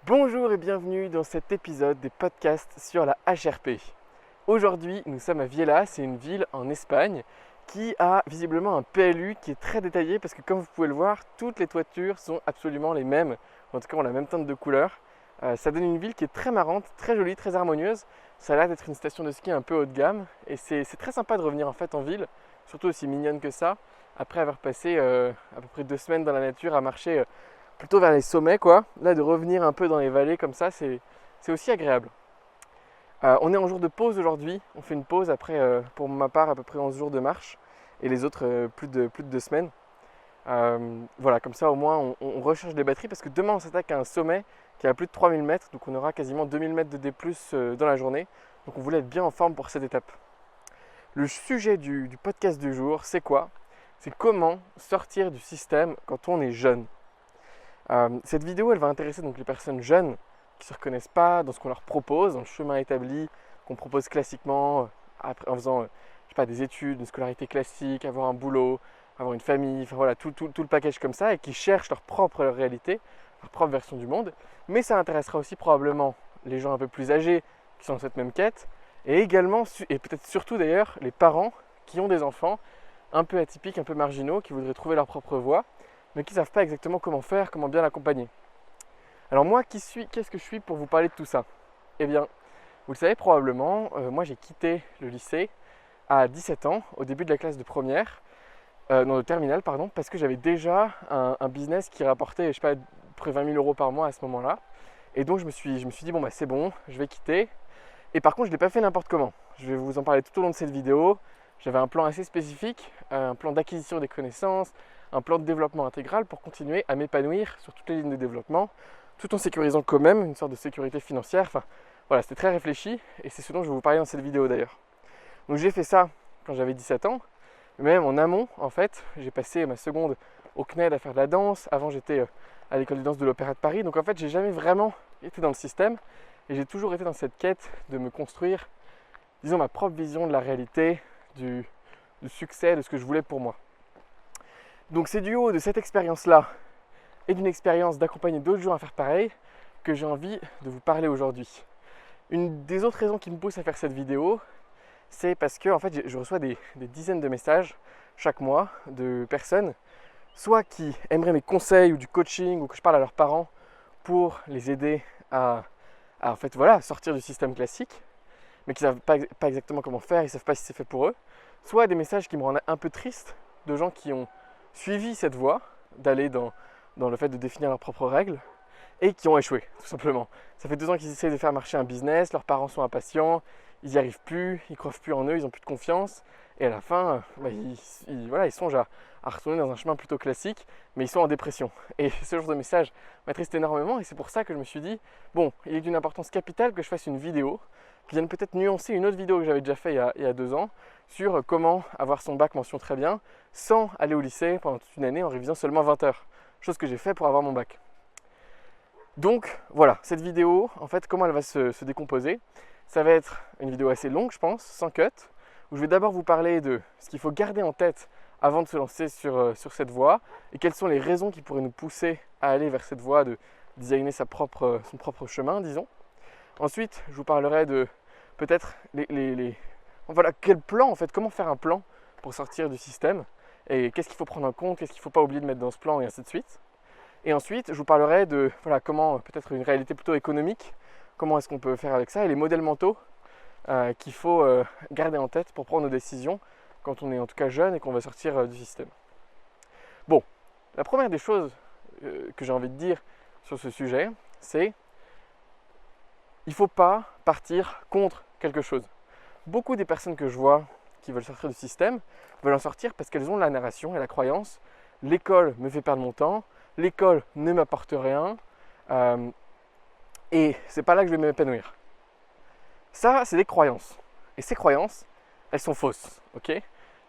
Bonjour et bienvenue dans cet épisode des podcasts sur la HRP. Aujourd'hui, nous sommes à Viella, c'est une ville en Espagne qui a visiblement un PLU qui est très détaillé parce que comme vous pouvez le voir, toutes les toitures sont absolument les mêmes, en tout cas ont la même teinte de couleur. Ça donne une ville qui est très marrante, très jolie, très harmonieuse. Ça a l'air d'être une station de ski un peu haut de gamme et c'est très sympa de revenir en fait en ville, surtout aussi mignonne que ça, après avoir passé à peu près 2 semaines dans la nature à marcher plutôt vers les sommets quoi. Là de revenir un peu dans les vallées comme ça, c'est aussi agréable. On est en jour de pause aujourd'hui, on fait une pause après pour ma part à peu près 11 jours de marche et les autres plus de 2 semaines. Voilà, comme ça au moins on recharge les batteries parce que demain on s'attaque à un sommet qui est à plus de 3000 mètres, donc on aura quasiment 2000 mètres de D+, dans la journée. Donc on voulait être bien en forme pour cette étape. Le sujet du podcast du jour, c'est quoi? C'est comment sortir du système quand on est jeune. Cette vidéo, elle va intéresser donc les personnes jeunes qui ne se reconnaissent pas dans ce qu'on leur propose, dans le chemin établi qu'on propose classiquement, en faisant je sais pas, des études, une scolarité classique, avoir un boulot, avoir une famille, enfin voilà, tout le package comme ça, et qui cherchent leur propre réalité, leur propre version du monde. Mais ça intéressera aussi probablement les gens un peu plus âgés qui sont dans cette même quête, et également, et peut-être surtout d'ailleurs, les parents qui ont des enfants un peu atypiques, un peu marginaux, qui voudraient trouver leur propre voie, mais qui ne savent pas exactement comment faire, comment bien l'accompagner. Alors moi, qu'est-ce que je suis pour vous parler de tout ça? Eh bien, vous le savez probablement, moi j'ai quitté le lycée à 17 ans, au début de la classe de première, non de terminale pardon, parce que j'avais déjà un business qui rapportait, je sais pas, près 20 000 € par mois à ce moment-là. Et donc je me suis dit bon bah c'est bon, je vais quitter. Et par contre je ne l'ai pas fait n'importe comment. Je vais vous en parler tout au long de cette vidéo. J'avais un plan assez spécifique, un plan d'acquisition des connaissances, un plan de développement intégral pour continuer à m'épanouir sur toutes les lignes de développement, tout en sécurisant quand même une sorte de sécurité financière. Enfin voilà, c'était très réfléchi et c'est ce dont je vais vous parler dans cette vidéo d'ailleurs. Donc j'ai fait ça quand j'avais 17 ans, même en amont en fait, j'ai passé ma seconde au CNED à faire de la danse, avant j'étais à l'école de danse de l'Opéra de Paris, donc en fait j'ai jamais vraiment été dans le système et j'ai toujours été dans cette quête de me construire, disons, ma propre vision de la réalité, du succès, de ce que je voulais pour moi. Donc c'est du haut de cette expérience-là et d'une expérience d'accompagner d'autres gens à faire pareil que j'ai envie de vous parler aujourd'hui. Une des autres raisons qui me pousse à faire cette vidéo, c'est parce que en fait, je reçois des dizaines de messages chaque mois de personnes, soit qui aimeraient mes conseils ou du coaching ou que je parle à leurs parents pour les aider à en fait, voilà, sortir du système classique, mais qui ne savent pas exactement comment faire, ils ne savent pas si c'est fait pour eux, soit des messages qui me rendent un peu triste de gens qui ont suivi cette voie d'aller dans le fait de définir leurs propres règles et qui ont échoué, tout simplement. Ça fait 2 ans qu'ils essayent de faire marcher un business, leurs parents sont impatients, ils n'y arrivent plus, ils ne croient plus en eux, ils n'ont plus de confiance et à la fin, ils songent à retourner dans un chemin plutôt classique, mais ils sont en dépression. Et ce genre de message m'attriste énormément et c'est pour ça que je me suis dit, bon, il est d'une importance capitale que je fasse une vidéo qui vienne peut-être nuancer une autre vidéo que j'avais déjà faite il y a 2 ans sur comment avoir son bac mention très bien sans aller au lycée pendant toute une année en révisant seulement 20 heures. Chose que j'ai fait pour avoir mon bac. Donc voilà, cette vidéo, en fait, comment elle va se décomposer? Ça va être une vidéo assez longue, je pense, sans cut, où je vais d'abord vous parler de ce qu'il faut garder en tête avant de se lancer sur cette voie et quelles sont les raisons qui pourraient nous pousser à aller vers cette voie de designer son propre chemin, disons. Ensuite, je vous parlerai de peut-être voilà, quel plan, en fait, comment faire un plan pour sortir du système et qu'est-ce qu'il faut prendre en compte, qu'est-ce qu'il ne faut pas oublier de mettre dans ce plan et ainsi de suite. Et ensuite, je vous parlerai de voilà, comment peut-être une réalité plutôt économique, comment est-ce qu'on peut faire avec ça et les modèles mentaux qu'il faut garder en tête pour prendre nos décisions quand on est en tout cas jeune et qu'on va sortir du système. Bon, la première des choses que j'ai envie de dire sur ce sujet, c'est il ne faut pas partir contre quelque chose. Beaucoup des personnes que je vois qui veulent sortir du système veulent en sortir parce qu'elles ont la narration et la croyance « l'école me fait perdre mon temps », l'école ne m'apporte rien et c'est pas là que je vais m'épanouir. Ça, c'est des croyances. Et ces croyances, elles sont fausses. Ok ?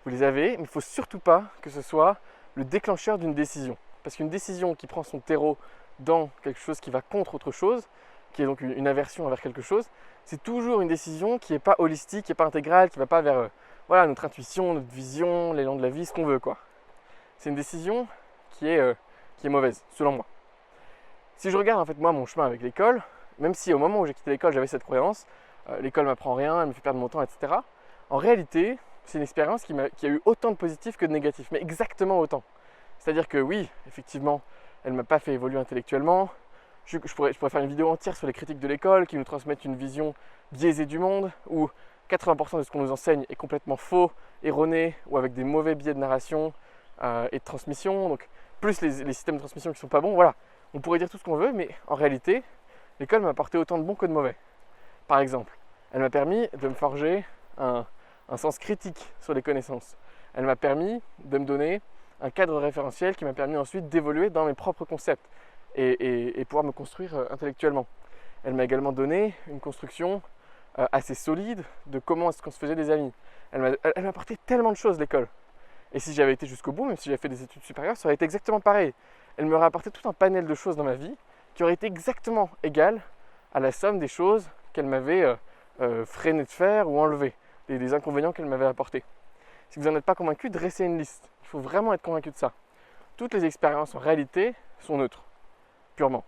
Vous les avez, mais il ne faut surtout pas que ce soit le déclencheur d'une décision. Parce qu'une décision qui prend son terreau dans quelque chose qui va contre autre chose, qui est donc une aversion envers quelque chose, c'est toujours une décision qui n'est pas holistique, qui n'est pas intégrale, qui ne va pas vers voilà, notre intuition, notre vision, l'élan de la vie, ce qu'on veut, quoi. C'est une décision qui est mauvaise, selon moi. Si je regarde en fait moi mon chemin avec l'école, même si au moment où j'ai quitté l'école j'avais cette croyance, l'école m'apprend rien, elle me fait perdre mon temps, etc. En réalité, c'est une expérience qui a eu autant de positifs que de négatifs, mais exactement autant. C'est-à-dire que oui, effectivement, elle ne m'a pas fait évoluer intellectuellement. Je pourrais faire une vidéo entière sur les critiques de l'école qui nous transmettent une vision biaisée du monde, où 80% de ce qu'on nous enseigne est complètement faux, erroné, ou avec des mauvais biais de narration et de transmission, donc plus les systèmes de transmission qui ne sont pas bons. Voilà, on pourrait dire tout ce qu'on veut, mais en réalité, l'école m'a apporté autant de bons que de mauvais. Par exemple, elle m'a permis de me forger un sens critique sur les connaissances. Elle m'a permis de me donner un cadre référentiel qui m'a permis ensuite d'évoluer dans mes propres concepts et pouvoir me construire intellectuellement. Elle m'a également donné une construction assez solide de comment est-ce qu'on se faisait des amis. Elle m'a apporté tellement de choses, l'école. Et si j'avais été jusqu'au bout, même si j'avais fait des études supérieures, ça aurait été exactement pareil. Elle m'aurait apporté tout un panel de choses dans ma vie qui aurait été exactement égal à la somme des choses qu'elle m'avait freiné de faire ou enlevé, des inconvénients qu'elle m'avait apportés. Si vous n'en êtes pas convaincu, dressez une liste. Il faut vraiment être convaincu de ça. Toutes les expériences en réalité sont neutres, purement.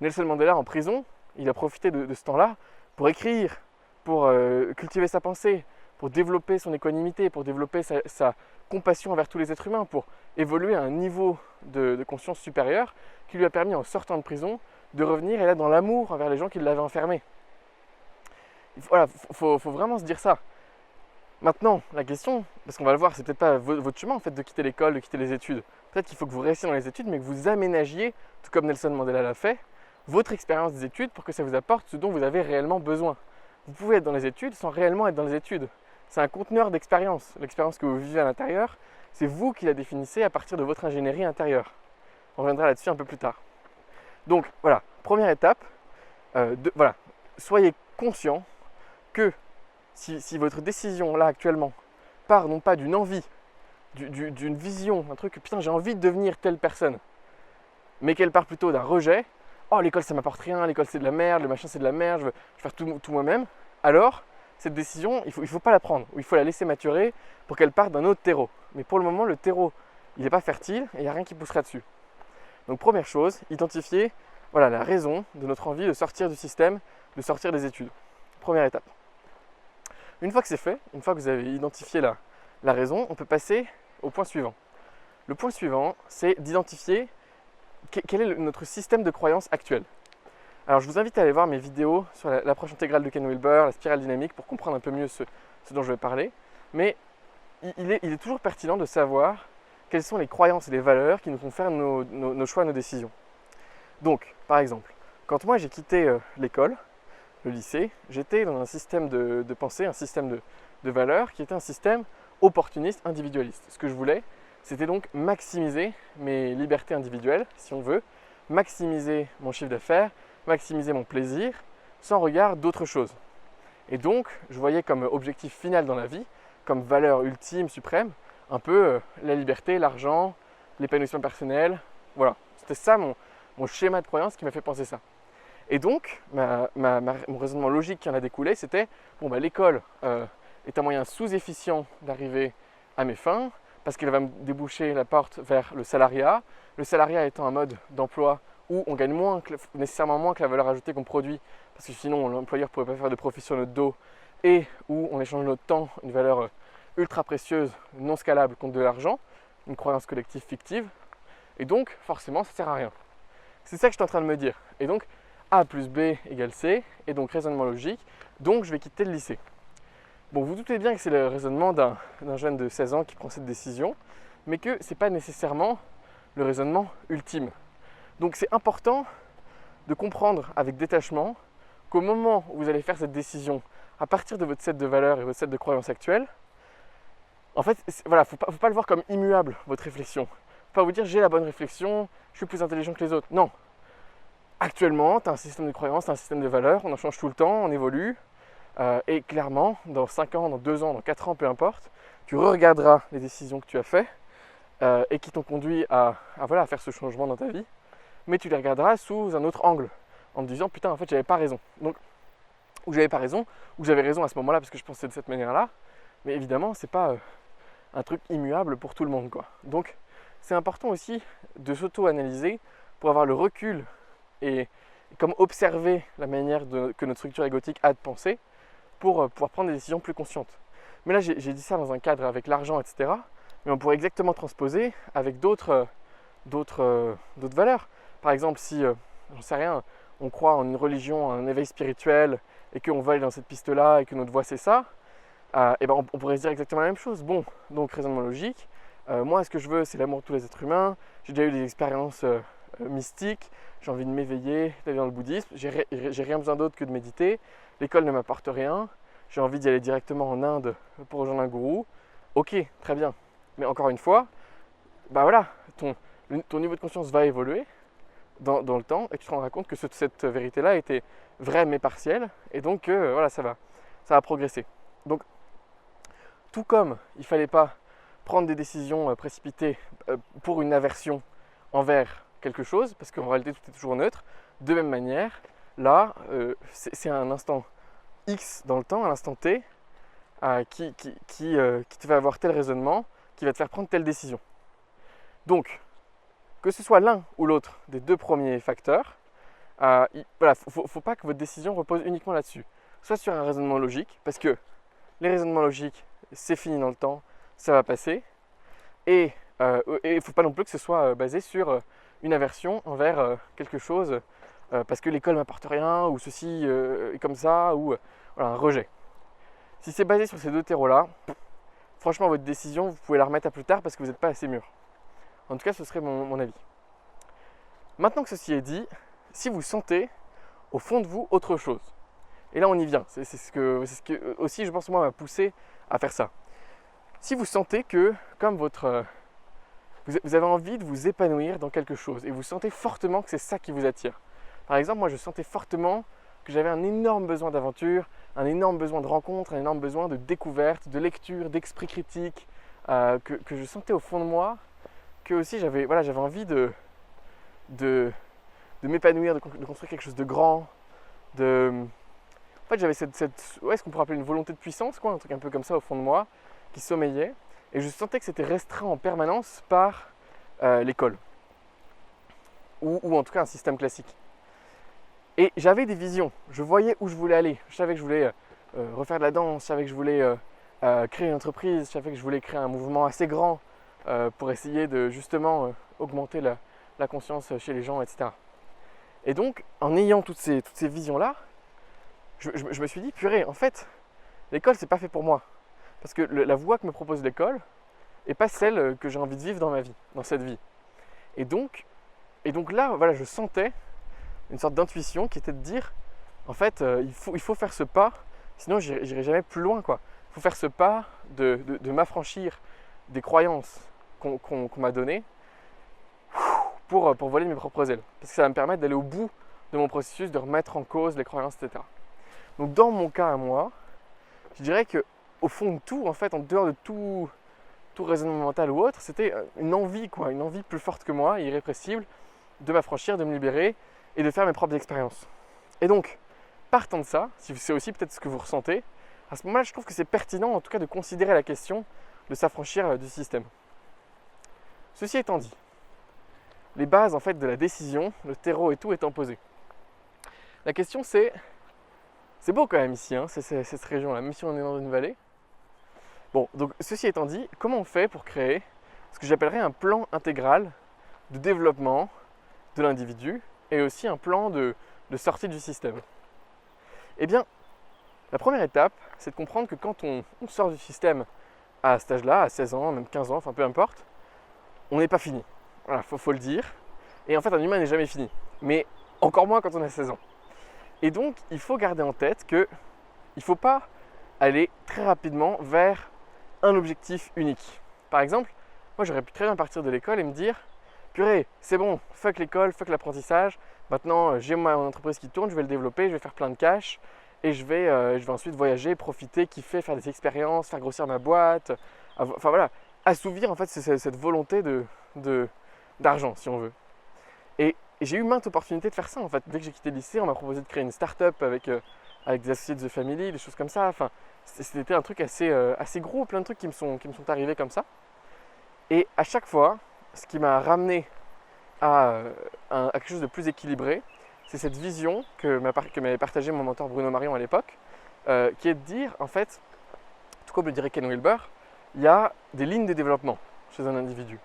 Nelson Mandela en prison, il a profité de ce temps-là pour écrire, pour cultiver sa pensée, pour développer son équanimité, pour développer sa compassion envers tous les êtres humains, pour évoluer à un niveau de conscience supérieur qui lui a permis, en sortant de prison, de revenir et là dans l'amour envers les gens qui l'avaient enfermé. Voilà, faut vraiment se dire ça. Maintenant, la question, parce qu'on va le voir, c'est peut-être pas votre chemin en fait de quitter l'école, de quitter les études. Peut-être qu'il faut que vous restiez dans les études, mais que vous aménagiez, tout comme Nelson Mandela l'a fait, votre expérience des études pour que ça vous apporte ce dont vous avez réellement besoin. Vous pouvez être dans les études sans réellement être dans les études. C'est un conteneur d'expérience. L'expérience que vous vivez à l'intérieur, c'est vous qui la définissez à partir de votre ingénierie intérieure. On reviendra là-dessus un peu plus tard. Donc voilà, première étape, voilà, soyez conscient que si votre décision là actuellement part non pas d'une envie, d'une vision, un truc, putain j'ai envie de devenir telle personne, mais qu'elle part plutôt d'un rejet, oh l'école ça m'apporte rien, l'école c'est de la merde, le machin c'est de la merde, je veux faire tout moi-même, alors cette décision il faut pas la prendre, ou il faut la laisser maturer pour qu'elle parte d'un autre terreau. Mais pour le moment le terreau il n'est pas fertile et il n'y a rien qui poussera dessus. Donc première chose, identifier voilà, la raison de notre envie de sortir du système, de sortir des études. Première étape. Une fois que c'est fait, une fois que vous avez identifié la raison, on peut passer au point suivant. Le point suivant, c'est d'identifier quel est notre système de croyance actuel. Alors je vous invite à aller voir mes vidéos sur l'approche intégrale de Ken Wilber, la spirale dynamique, pour comprendre un peu mieux ce dont je vais parler. Mais il est toujours pertinent de savoir quelles sont les croyances et les valeurs qui nous font faire nos choix, nos décisions. Donc, par exemple, quand moi j'ai quitté l'école, le lycée, j'étais dans un système de pensée, un système de valeurs qui était un système opportuniste, individualiste. Ce que je voulais, c'était donc maximiser mes libertés individuelles, si on veut, maximiser mon chiffre d'affaires, maximiser mon plaisir, sans regard d'autre chose. Et donc, je voyais comme objectif final dans la vie, comme valeur ultime, suprême, un peu la liberté, l'argent, l'épanouissement personnel. Voilà, c'était ça mon schéma de croyance qui m'a fait penser ça. Et donc, mon raisonnement logique qui en a découlé, c'était bon, l'école est un moyen sous-efficient d'arriver à mes fins, parce qu'elle va me déboucher la porte vers le salariat. Le salariat étant un mode d'emploi où on gagne nécessairement moins que la valeur ajoutée qu'on produit, parce que sinon l'employeur ne pourrait pas faire de profit sur notre dos, et où on échange notre temps, une valeur ultra précieuse, non scalable, contre de l'argent, une croyance collective fictive, et donc forcément ça ne sert à rien. C'est ça que je suis en train de me dire. Et donc A plus B égale C, et donc raisonnement logique, donc je vais quitter le lycée. Bon, vous doutez bien que c'est le raisonnement d'un jeune de 16 ans qui prend cette décision, mais que ce n'est pas nécessairement le raisonnement ultime. Donc c'est important de comprendre avec détachement qu'au moment où vous allez faire cette décision, à partir de votre set de valeurs et votre set de croyances actuelles, en fait, voilà, faut pas le voir comme immuable, votre réflexion. Faut pas vous dire j'ai la bonne réflexion, je suis plus intelligent que les autres. Non. Actuellement, tu as un système de croyances, tu as un système de valeurs, on en change tout le temps, on évolue. Et clairement, dans 5 ans, dans 2 ans, dans 4 ans, peu importe, tu regarderas les décisions que tu as faites et qui t'ont conduit à faire ce changement dans ta vie, mais tu les regarderas sous un autre angle, en te disant putain en fait j'avais pas raison. Donc, ou j'avais pas raison, ou j'avais raison à ce moment-là parce que je pensais de cette manière-là, mais évidemment c'est pas un truc immuable pour tout le monde, quoi. Donc c'est important aussi de s'auto-analyser pour avoir le recul et comme observer la manière que notre structure égotique a de penser pour pouvoir prendre des décisions plus conscientes. Mais là, j'ai dit ça dans un cadre avec l'argent, etc. Mais on pourrait exactement transposer avec d'autres valeurs. Par exemple, si, j'en sais rien, on croit en une religion, en un éveil spirituel, et qu'on va aller dans cette piste-là, et que notre voie c'est ça, et ben on pourrait se dire exactement la même chose. Bon, donc raisonnement logique, moi ce que je veux c'est l'amour de tous les êtres humains, j'ai déjà eu des expériences mystiques, j'ai envie de m'éveiller, d'aller dans le bouddhisme, j'ai rien besoin d'autre que de méditer, l'école ne m'apporte rien, j'ai envie d'y aller directement en Inde pour rejoindre un gourou. Ok, très bien. Mais encore une fois, bah voilà, ton niveau de conscience va évoluer dans le temps et tu te rendras compte que cette vérité-là était vraie mais partielle et donc voilà, ça va progresser. Donc, tout comme il ne fallait pas prendre des décisions précipitées pour une aversion envers quelque chose, parce qu'en réalité tout est toujours neutre, de même manière, là, c'est un instant X dans le temps, un instant T, qui te va avoir tel raisonnement, qui va te faire prendre telle décision. Donc, que ce soit l'un ou l'autre des deux premiers facteurs, voilà, faut pas que votre décision repose uniquement là-dessus. Soit sur un raisonnement logique, parce que les raisonnements logiques, c'est fini dans le temps, ça va passer. Et il ne faut pas non plus que ce soit basé sur une aversion envers quelque chose, parce que l'école ne m'apporte rien, ou ceci est comme ça, ou voilà, un rejet. Si c'est basé sur ces deux terreaux-là, franchement, votre décision, vous pouvez la remettre à plus tard parce que vous n'êtes pas assez mûr. En tout cas, ce serait mon avis. Maintenant que ceci est dit, si vous sentez au fond de vous autre chose, et là on y vient, c'est ce que aussi je pense moi m'a poussé à faire ça. Si vous sentez que, comme vous avez envie de vous épanouir dans quelque chose et vous sentez fortement que c'est ça qui vous attire. Par exemple, moi je sentais fortement que j'avais un énorme besoin d'aventure, un énorme besoin de rencontre, un énorme besoin de découverte, de lecture, d'esprit critique, que je sentais au fond de moi, que aussi j'avais envie de m'épanouir, de construire quelque chose de grand, En fait, j'avais ce qu'on pourrait appeler une volonté de puissance, quoi, un truc un peu comme ça au fond de moi, qui sommeillait, et je sentais que c'était restreint en permanence par l'école, ou en tout cas un système classique. Et j'avais des visions, je voyais où je voulais aller, je savais que je voulais refaire de la danse, je savais que je voulais créer une entreprise, je savais que je voulais créer un mouvement assez grand pour essayer de justement augmenter la conscience chez les gens, etc. Et donc, en ayant toutes ces visions-là, je me suis dit, purée, en fait, l'école, c'est pas fait pour moi. Parce que la voie que me propose l'école n'est pas celle que j'ai envie de vivre dans ma vie, dans cette vie. Et donc là, voilà, je sentais une sorte d'intuition qui était de dire, en fait, il faut faire ce pas, sinon j'irai jamais plus loin, quoi. Il faut faire ce pas de m'affranchir des croyances qu'on m'a données pour voler mes propres ailes. Parce que ça va me permettre d'aller au bout de mon processus, de remettre en cause les croyances, etc. Donc dans mon cas à moi, je dirais qu'au fond de tout, en fait, en dehors de tout raisonnement mental ou autre, c'était une envie, quoi, une envie plus forte que moi, irrépressible, de m'affranchir, de me libérer et de faire mes propres expériences. Et donc, partant de ça, si c'est aussi peut-être ce que vous ressentez, à ce moment-là, je trouve que c'est pertinent, en tout cas, de considérer la question de s'affranchir du système. Ceci étant dit, les bases en fait de la décision, le terreau et tout étant posé. La question c'est beau quand même ici, hein, cette région-là, même si on est dans une vallée. Bon, donc ceci étant dit, comment on fait pour créer ce que j'appellerais un plan intégral de développement de l'individu et aussi un plan de sortie du système? Eh bien, la première étape, c'est de comprendre que quand on sort du système à cet âge-là, à 16 ans, même 15 ans, enfin peu importe, on n'est pas fini. Voilà, faut le dire. Et en fait, un humain n'est jamais fini. Mais encore moins quand on a 16 ans. Et donc, il faut garder en tête qu'il ne faut pas aller très rapidement vers un objectif unique. Par exemple, moi j'aurais pu très bien partir de l'école et me dire purée, c'est bon, fuck l'école, fuck l'apprentissage. Maintenant, j'ai mon entreprise qui tourne, je vais le développer, je vais faire plein de cash et je vais ensuite voyager, profiter, kiffer, faire des expériences, faire grossir ma boîte. Enfin voilà, assouvir en fait cette volonté d'argent, si on veut. Et j'ai eu maintes opportunités de faire ça en fait. Dès que j'ai quitté le lycée, on m'a proposé de créer une start-up avec des associés de The Family, des choses comme ça. Enfin, c'était un truc assez gros, plein de trucs qui me sont arrivés comme ça. Et à chaque fois, ce qui m'a ramené à quelque chose de plus équilibré, c'est cette vision que m'avait partagé mon mentor Bruno Marion à l'époque, qui est de dire, en fait, tout comme le dirait Ken Wilber, il y a des lignes de développement chez un individu.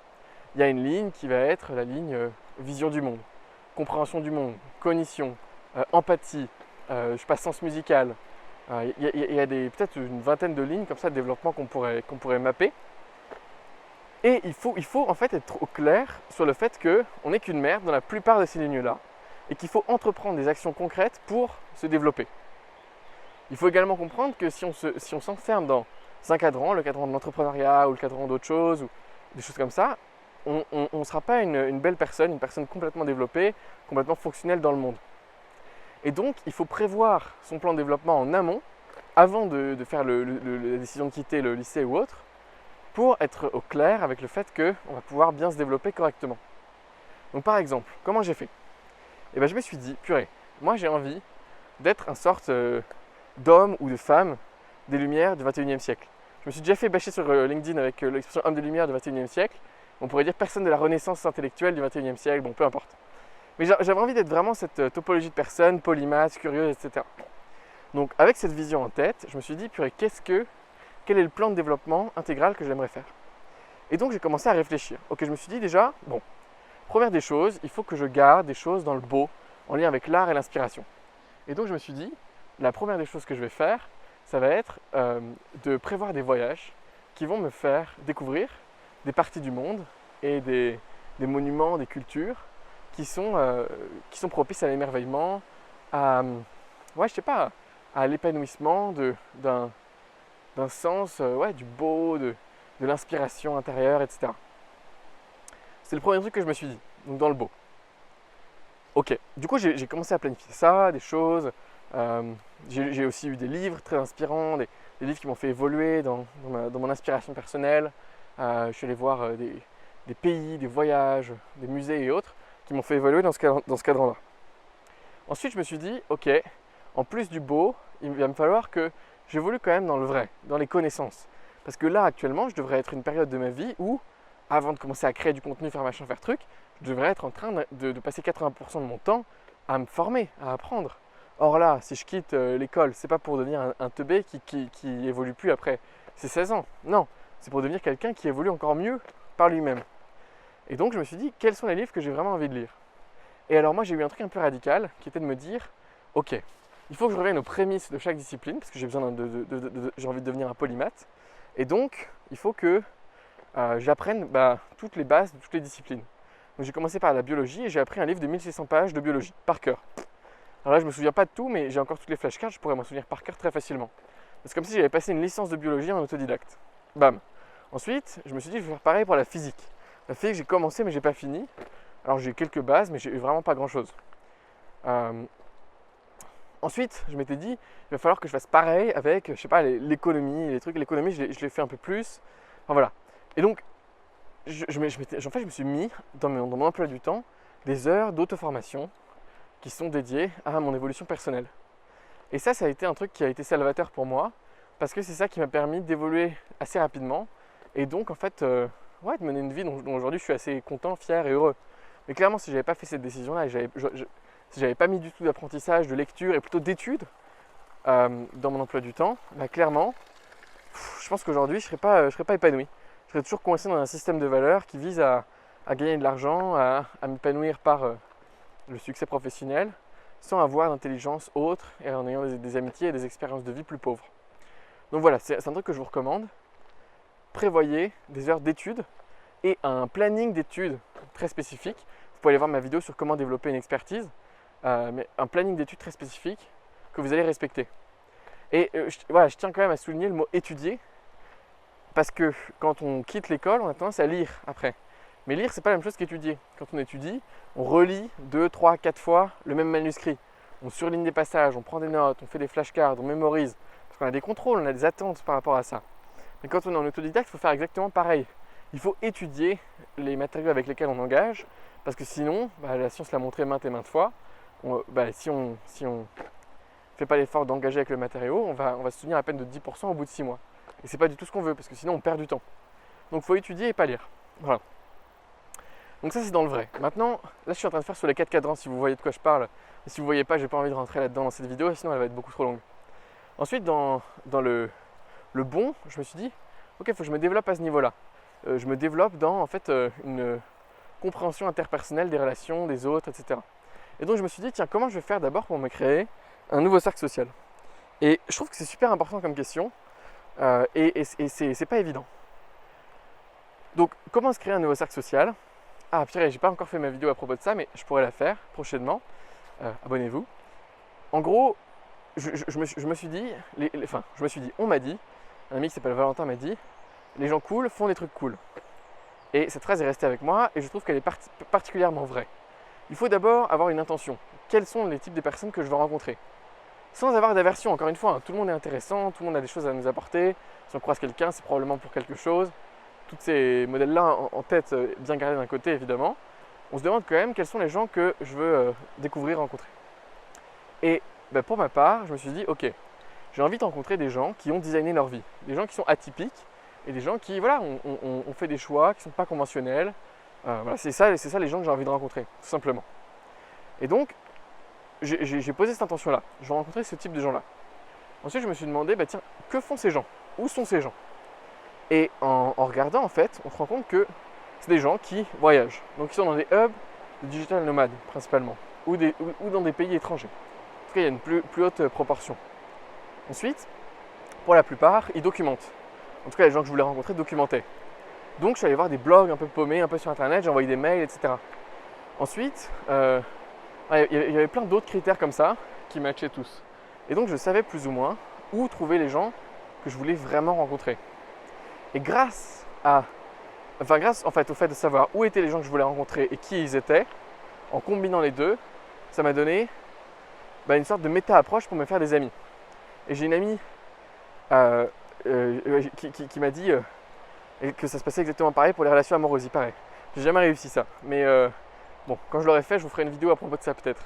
Il y a une ligne qui va être la ligne vision du monde, compréhension du monde, cognition, empathie, sens musical. Il y a peut-être une vingtaine de lignes comme ça de développement qu'on pourrait mapper. Et il faut en fait être au clair sur le fait qu'on n'est qu'une merde dans la plupart de ces lignes-là et qu'il faut entreprendre des actions concrètes pour se développer. Il faut également comprendre que si on s'enferme dans un cadran, le cadran de l'entrepreneuriat ou le cadran d'autre chose, ou des choses comme ça, on ne sera pas une belle personne, une personne complètement développée, complètement fonctionnelle dans le monde. Et donc, il faut prévoir son plan de développement en amont, avant de faire la décision de quitter le lycée ou autre, pour être au clair avec le fait qu'on va pouvoir bien se développer correctement. Donc par exemple, comment j'ai fait ? Eh bien, je me suis dit, purée, moi j'ai envie d'être une sorte d'homme ou de femme des Lumières du 21e siècle. Je me suis déjà fait bâcher sur LinkedIn avec l'expression homme des Lumières du 21e siècle. On pourrait dire personne de la Renaissance intellectuelle du 21e siècle, bon peu importe. Mais j'avais envie d'être vraiment cette topologie de personne, polymathe, curieuse, etc. Donc avec cette vision en tête, je me suis dit, purée, quel est le plan de développement intégral que j'aimerais faire ? Et donc j'ai commencé à réfléchir. Ok, je me suis dit déjà, bon, première des choses, il faut que je garde des choses dans le beau, en lien avec l'art et l'inspiration. Et donc je me suis dit, la première des choses que je vais faire, ça va être de prévoir des voyages qui vont me faire découvrir des parties du monde et des monuments, des cultures qui sont propices à l'émerveillement, à l'épanouissement d'un sens du beau, de l'inspiration intérieure, etc. C'est le premier truc que je me suis dit, donc dans le beau. Ok, du coup j'ai commencé à planifier ça, des choses. J'ai aussi eu des livres très inspirants, des livres qui m'ont fait évoluer dans mon inspiration personnelle. Je suis allé voir des pays, des voyages, des musées et autres qui m'ont fait évoluer dans ce cadran-là. Ensuite, je me suis dit, ok, en plus du beau, il va me falloir que j'évolue quand même dans le vrai, dans les connaissances. Parce que là, actuellement, je devrais être une période de ma vie où, avant de commencer à créer du contenu, faire machin, faire truc, je devrais être en train de passer 80% de mon temps à me former, à apprendre. Or là, si je quitte l'école, c'est pas pour devenir un teubé qui évolue plus après ses 16 ans. Non, c'est pour devenir quelqu'un qui évolue encore mieux par lui-même. Et donc je me suis dit, quels sont les livres que j'ai vraiment envie de lire ? Et alors moi j'ai eu un truc un peu radical qui était de me dire, ok, il faut que je revienne aux prémices de chaque discipline parce que j'ai besoin j'ai envie de devenir un polymathe. Et donc il faut que j'apprenne toutes les bases de toutes les disciplines. Donc j'ai commencé par la biologie et j'ai appris un livre de 1600 pages de biologie par cœur. Alors là je me souviens pas de tout mais j'ai encore toutes les flashcards, je pourrais m'en souvenir par cœur très facilement. C'est comme si j'avais passé une licence de biologie en autodidacte. Bam. Ensuite je me suis dit je vais faire pareil pour la physique. La physique, j'ai commencé mais j'ai pas fini. Alors j'ai eu quelques bases mais j'ai eu vraiment pas grand chose. Ensuite, je m'étais dit, il va falloir que je fasse pareil avec, l'économie, les trucs. L'économie, je l'ai fait un peu plus. Enfin voilà. Et donc, je me suis mis dans mon emploi du temps des heures d'auto-formation qui sont dédiées à mon évolution personnelle. Et ça a été un truc qui a été salvateur pour moi parce que c'est ça qui m'a permis d'évoluer assez rapidement et donc en fait, de mener une vie dont aujourd'hui je suis assez content, fier et heureux. Mais clairement, si je n'avais pas fait cette décision-là et si j'avais pas mis du tout d'apprentissage, de lecture et plutôt d'études dans mon emploi du temps, clairement, je pense qu'aujourd'hui je ne serais pas épanoui. Je serais toujours coincé dans un système de valeurs qui vise à gagner de l'argent, à m'épanouir par le succès professionnel, sans avoir d'intelligence autre et en ayant des amitiés et des expériences de vie plus pauvres. Donc voilà, c'est un truc que je vous recommande. Prévoyez des heures d'études et un planning d'études très spécifique. Vous pouvez aller voir ma vidéo sur comment développer une expertise, mais un planning d'études très spécifique que vous allez respecter. Et je tiens quand même à souligner le mot étudier parce que quand on quitte l'école, on a tendance à lire après. Mais lire, c'est pas la même chose qu'étudier. Quand on étudie, on relit 2, 3, 4 fois le même manuscrit. On surligne des passages, on prend des notes, on fait des flashcards, on mémorise. Parce qu'on a des contrôles, on a des attentes par rapport à ça. Mais quand on est en autodidacte, il faut faire exactement pareil. Il faut étudier les matériaux avec lesquels on engage, parce que sinon, la science l'a montré maintes et maintes fois, si on fait pas l'effort d'engager avec le matériau, on va se souvenir à peine de 10% au bout de 6 mois. Et c'est pas du tout ce qu'on veut, parce que sinon on perd du temps. Donc il faut étudier et pas lire. Voilà. Donc ça c'est dans le vrai. Maintenant, là je suis en train de faire sur les 4 cadrans, si vous voyez de quoi je parle, Et si vous ne voyez pas, j'ai pas envie de rentrer là-dedans dans cette vidéo, sinon elle va être beaucoup trop longue. Ensuite, dans le bon, je me suis dit, ok, il faut que je me développe à ce niveau-là. Je me développe dans en fait une compréhension interpersonnelle des relations, des autres, etc. Et donc je me suis dit, tiens, comment je vais faire d'abord pour me créer un nouveau cercle social? Et je trouve que c'est super important comme question, et c'est pas évident. Donc, comment se créer un nouveau cercle social? Ah, purée, j'ai pas encore fait ma vidéo à propos de ça, mais je pourrais la faire prochainement. Abonnez-vous. En gros, je me suis dit, on m'a dit, un ami qui s'appelle Valentin m'a dit, les gens cool font des trucs cool. Et cette phrase est restée avec moi et je trouve qu'elle est particulièrement vraie. Il faut d'abord avoir une intention. Quels sont les types de personnes que je veux rencontrer? Sans avoir d'aversion, encore une fois, hein, tout le monde est intéressant, tout le monde a des choses à nous apporter. Si on croise quelqu'un, c'est probablement pour quelque chose. Tous ces modèles-là en tête, bien gardés d'un côté évidemment. On se demande quand même quels sont les gens que je veux découvrir, rencontrer. Et pour ma part, je me suis dit, ok, j'ai envie de rencontrer des gens qui ont designé leur vie, des gens qui sont atypiques et des gens qui, voilà, ont fait des choix qui ne sont pas conventionnels. Voilà, c'est ça les gens que j'ai envie de rencontrer, tout simplement. Et donc, j'ai posé cette intention-là. Je vais rencontrer ce type de gens-là. Ensuite, je me suis demandé, tiens, que font ces gens? Où sont ces gens? Et en regardant, en fait, on se rend compte que c'est des gens qui voyagent. Donc, ils sont dans des hubs de digital nomades, principalement, ou dans des pays étrangers. En tout cas, il y a une plus haute proportion. Ensuite, pour la plupart, ils documentent. En tout cas, les gens que je voulais rencontrer documentaient. Donc, je suis allé voir des blogs un peu paumés, un peu sur Internet, j'ai envoyé des mails, etc. Ensuite, il y avait plein d'autres critères comme ça qui matchaient tous. Et donc, je savais plus ou moins où trouver les gens que je voulais vraiment rencontrer. Et grâce au fait de savoir où étaient les gens que je voulais rencontrer et qui ils étaient, en combinant les deux, ça m'a donné une sorte de méta-approche pour me faire des amis. Et j'ai une amie qui m'a dit que ça se passait exactement pareil pour les relations amoureuses, il paraît. J'ai jamais réussi ça, mais bon, quand je l'aurai fait, je vous ferai une vidéo à propos de ça peut-être.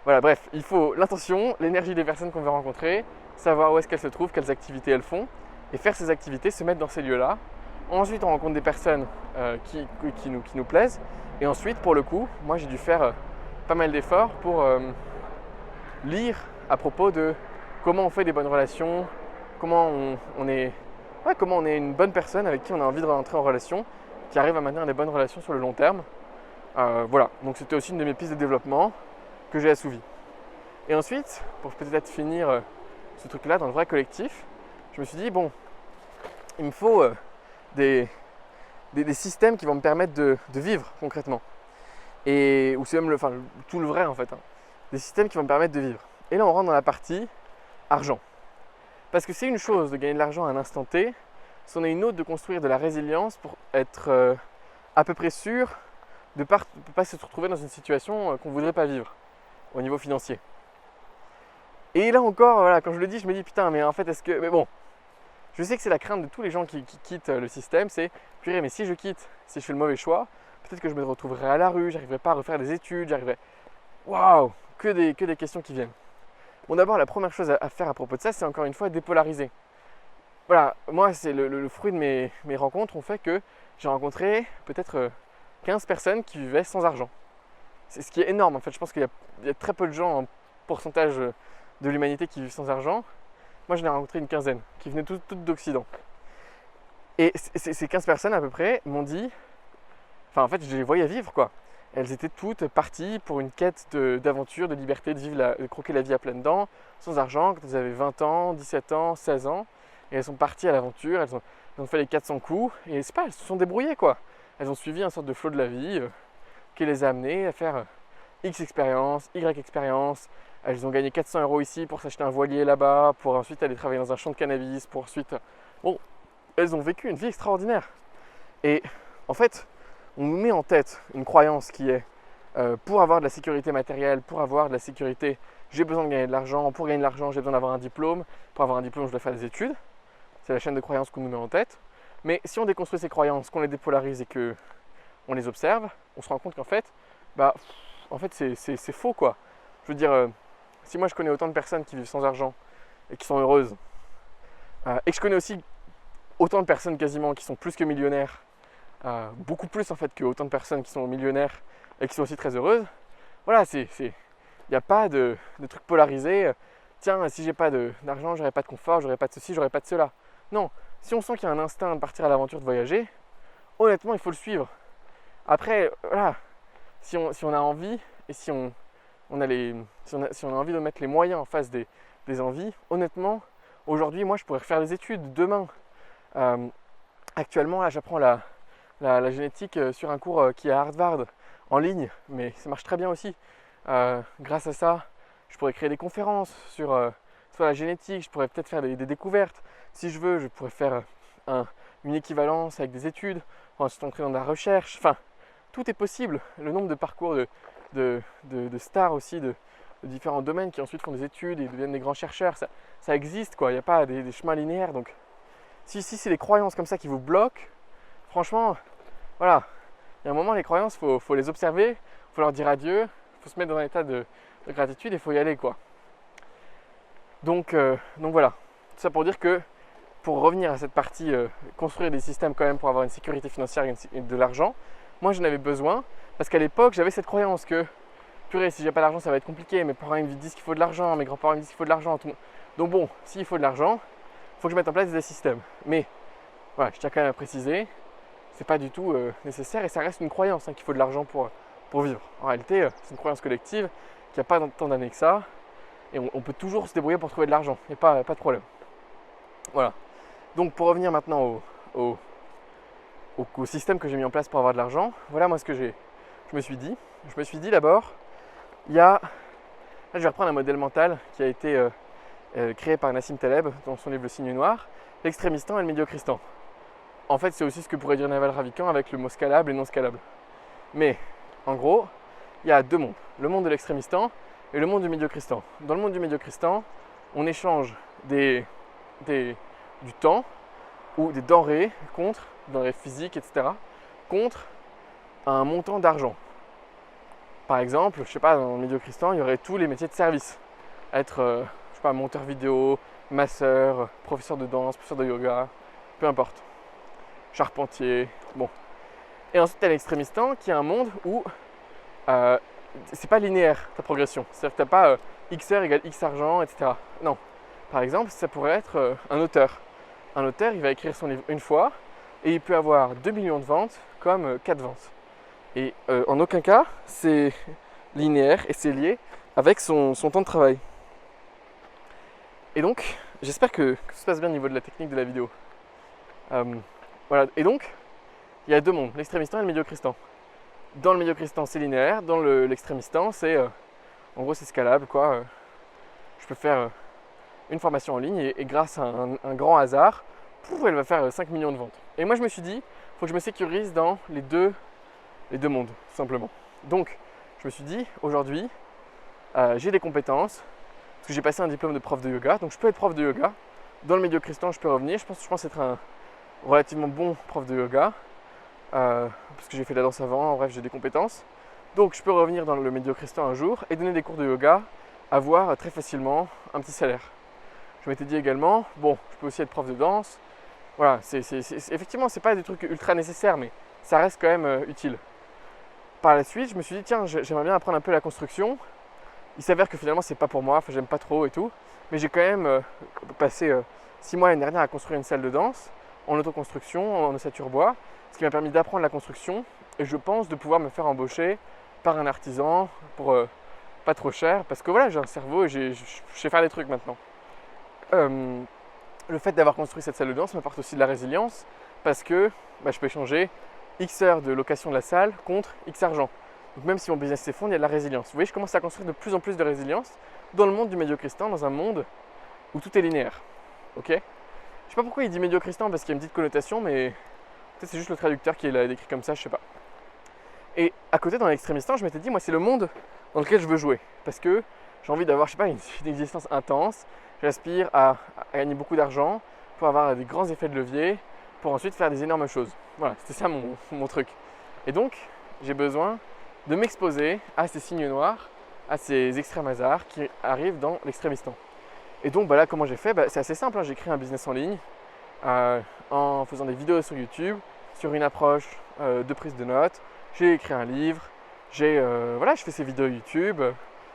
Voilà, bref, il faut l'intention, l'énergie des personnes qu'on veut rencontrer, savoir où est-ce qu'elles se trouvent, quelles activités elles font, et faire ces activités, se mettre dans ces lieux-là. Ensuite, on rencontre des personnes qui nous plaisent, et ensuite, pour le coup, moi j'ai dû faire pas mal d'efforts pour lire à propos de comment on fait des bonnes relations, comment on est une bonne personne avec qui on a envie de rentrer en relation, qui arrive à maintenir des bonnes relations sur le long terme. Voilà, donc c'était aussi une de mes pistes de développement que j'ai assouvie. Et ensuite, pour peut-être finir ce truc-là dans le vrai collectif, je me suis dit, bon, il me faut des systèmes qui vont me permettre de vivre concrètement. Ou c'est même tout le vrai en fait. Des systèmes qui vont me permettre de vivre. Et là, on rentre dans la partie argent. Parce que c'est une chose de gagner de l'argent à un instant T, c'en est une autre de construire de la résilience pour être à peu près sûr de ne pas se retrouver dans une situation qu'on ne voudrait pas vivre au niveau financier. Et là encore, voilà, quand je le dis, je me dis putain, mais en fait, mais bon, je sais que c'est la crainte de tous les gens qui quittent le système, c'est purée, mais si je quitte, si je fais le mauvais choix, peut-être que je me retrouverai à la rue, j'arriverai pas à refaire des études, waouh, que des questions qui viennent. Bon, d'abord, la première chose à faire à propos de ça, c'est encore une fois dépolariser. Voilà, moi, c'est le fruit de mes rencontres ont fait que j'ai rencontré peut-être 15 personnes qui vivaient sans argent. C'est ce qui est énorme en fait. Je pense qu'il y a très peu de gens en pourcentage de l'humanité qui vivent sans argent. Moi, j'en ai rencontré une quinzaine qui venaient toutes d'Occident. Et ces 15 personnes à peu près m'ont dit, en fait, je les voyais vivre quoi. Elles étaient toutes parties pour une quête d'aventure, de liberté, de croquer la vie à pleines dents, sans argent, quand elles avaient 20 ans, 17 ans, 16 ans. Et elles sont parties à l'aventure, elles ont fait les 400 coups, et elles se sont débrouillées quoi. Elles ont suivi un sorte de flot de la vie qui les a amenées à faire X expérience, Y expérience. Elles ont gagné 400 € ici pour s'acheter un voilier là-bas, pour ensuite aller travailler dans un champ de cannabis, pour ensuite... Bon, elles ont vécu une vie extraordinaire. Et en fait, on nous met en tête une croyance qui est pour avoir de la sécurité matérielle, pour avoir de la sécurité, j'ai besoin de gagner de l'argent, pour gagner de l'argent, j'ai besoin d'avoir un diplôme, pour avoir un diplôme, je dois faire des études. C'est la chaîne de croyances qu'on nous met en tête. Mais si on déconstruit ces croyances, qu'on les dépolarise et qu'on les observe, on se rend compte qu'en fait, c'est faux quoi. Je veux dire, si moi je connais autant de personnes qui vivent sans argent et qui sont heureuses, et que je connais aussi autant de personnes quasiment qui sont plus que millionnaires, beaucoup plus en fait que autant de personnes qui sont millionnaires et qui sont aussi très heureuses. Voilà, il n'y a pas de truc polarisé. Tiens, si j'ai pas d'argent, j'aurai pas de confort, j'aurai pas de ceci, j'aurai pas de cela. Non, si on sent qu'il y a un instinct de partir à l'aventure, de voyager, honnêtement, il faut le suivre. Après, voilà, si on a envie et si on a envie de mettre les moyens en face des envies, honnêtement, aujourd'hui, moi, je pourrais refaire des études demain. Actuellement, là, j'apprends la génétique sur un cours qui est à Harvard en ligne, mais ça marche très bien aussi. Grâce à ça, je pourrais créer des conférences sur la génétique, je pourrais peut-être faire des découvertes. Si je veux, je pourrais faire une équivalence avec des études, ensuite entrer dans la recherche. Enfin, tout est possible. Le nombre de parcours de stars aussi, de différents domaines qui ensuite font des études et deviennent des grands chercheurs, ça existe quoi. Il n'y a pas des chemins linéaires. Donc, si c'est les croyances comme ça qui vous bloquent, franchement, voilà. Il y a un moment, les croyances, faut les observer, il faut leur dire adieu, il faut se mettre dans un état de gratitude et il faut y aller quoi. Donc voilà. Tout ça pour dire que pour revenir à cette partie, construire des systèmes quand même pour avoir une sécurité financière et de l'argent, moi j'en avais besoin parce qu'à l'époque j'avais cette croyance que purée, si j'ai pas d'argent ça va être compliqué, mes parents ils me disent qu'il faut de l'argent, mes grands-parents ils me disent qu'il faut de l'argent, tout le monde. Donc bon, s'il faut de l'argent, il faut que je mette en place des systèmes. Mais voilà, je tiens quand même à préciser, c'est pas du tout nécessaire et ça reste une croyance qu'il faut de l'argent pour vivre. En réalité, c'est une croyance collective qui n'a pas tant d'années que ça et on peut toujours se débrouiller pour trouver de l'argent, il n'y a pas de problème. Voilà. Donc pour revenir maintenant au système que j'ai mis en place pour avoir de l'argent, voilà moi ce que je me suis dit. Je me suis dit d'abord, là je vais reprendre un modèle mental qui a été créé par Nassim Taleb dans son livre Le Signe Noir, l'extrémistan et le médiocristan. En fait c'est aussi ce que pourrait dire Naval Ravikant avec le mot scalable et non scalable. Mais en gros, il y a deux mondes, le monde de l'extrémistan et le monde du médiocristan. Dans le monde du médiocristan, on échange du temps ou des denrées denrées physiques, etc., contre un montant d'argent. Par exemple, je sais pas, dans le médiocristan, il y aurait tous les métiers de service. Être, je sais pas, monteur vidéo, masseur, professeur de danse, professeur de yoga, peu importe. Charpentier, bon. Et ensuite, tu as l'extrémistan qui est un monde où c'est pas linéaire ta progression. C'est-à-dire que tu n'as pas X heures égale X argent, etc. Non. Par exemple, ça pourrait être un auteur. Un auteur, il va écrire son livre une fois et il peut avoir 2 millions de ventes comme 4 ventes. Et en aucun cas, c'est linéaire et c'est lié avec son temps de travail. Et donc, j'espère que tout se passe bien au niveau de la technique de la vidéo. Voilà. Et donc, il y a deux mondes, l'extrémistan et le médiocristan. Dans le médiocristan, c'est linéaire. Dans l'extrémistan, c'est en gros, c'est scalable, quoi. Je peux faire une formation en ligne et grâce à un grand hasard, elle va faire 5 millions de ventes. Et moi, je me suis dit, il faut que je me sécurise dans les deux mondes, tout simplement. Donc, je me suis dit, aujourd'hui, j'ai des compétences, parce que j'ai passé un diplôme de prof de yoga, donc je peux être prof de yoga. Dans le médiocristan, je peux revenir. Je pense être un relativement bon prof de yoga, parce que j'ai fait de la danse avant, bref, j'ai des compétences. Donc, je peux revenir dans le médiocristan un jour et donner des cours de yoga, avoir très facilement un petit salaire. Je m'étais dit également, bon, je peux aussi être prof de danse. Voilà, effectivement, c'est pas des trucs ultra nécessaires, mais ça reste quand même utile. Par la suite, je me suis dit, tiens, j'aimerais bien apprendre un peu la construction. Il s'avère que finalement, c'est pas pour moi, j'aime pas trop et tout. Mais j'ai quand même passé 6 mois l'année dernière à construire une salle de danse en autoconstruction, en ossature bois, ce qui m'a permis d'apprendre la construction. Et je pense de pouvoir me faire embaucher par un artisan pour pas trop cher, parce que voilà, j'ai un cerveau et je sais faire des trucs maintenant. Le fait d'avoir construit cette salle de danse m'apporte aussi de la résilience, parce que je peux échanger X heures de location de la salle contre X argent. Donc même si mon business s'effondre, il y a de la résilience. Vous voyez, je commence à construire de plus en plus de résilience dans le monde du médiocristan, dans un monde où tout est linéaire. Ok ? Je sais pas pourquoi il dit médiocristan, parce qu'il y a une petite connotation, mais peut-être c'est juste le traducteur qui l'a décrit comme ça, je sais pas. Et à côté, dans l'extrémistan, je m'étais dit, moi c'est le monde dans lequel je veux jouer, parce que j'ai envie d'avoir, je sais pas, une existence intense. J'aspire à gagner beaucoup d'argent pour avoir des grands effets de levier, pour ensuite faire des énormes choses. Voilà, c'était ça mon truc. Et donc, j'ai besoin de m'exposer à ces signes noirs, à ces extrêmes hasards qui arrivent dans l'extrémistan. Et donc, là, comment j'ai fait ? C'est assez simple, j'ai créé un business en ligne en faisant des vidéos sur YouTube, sur une approche de prise de notes. J'ai écrit un livre, je fais ces vidéos YouTube.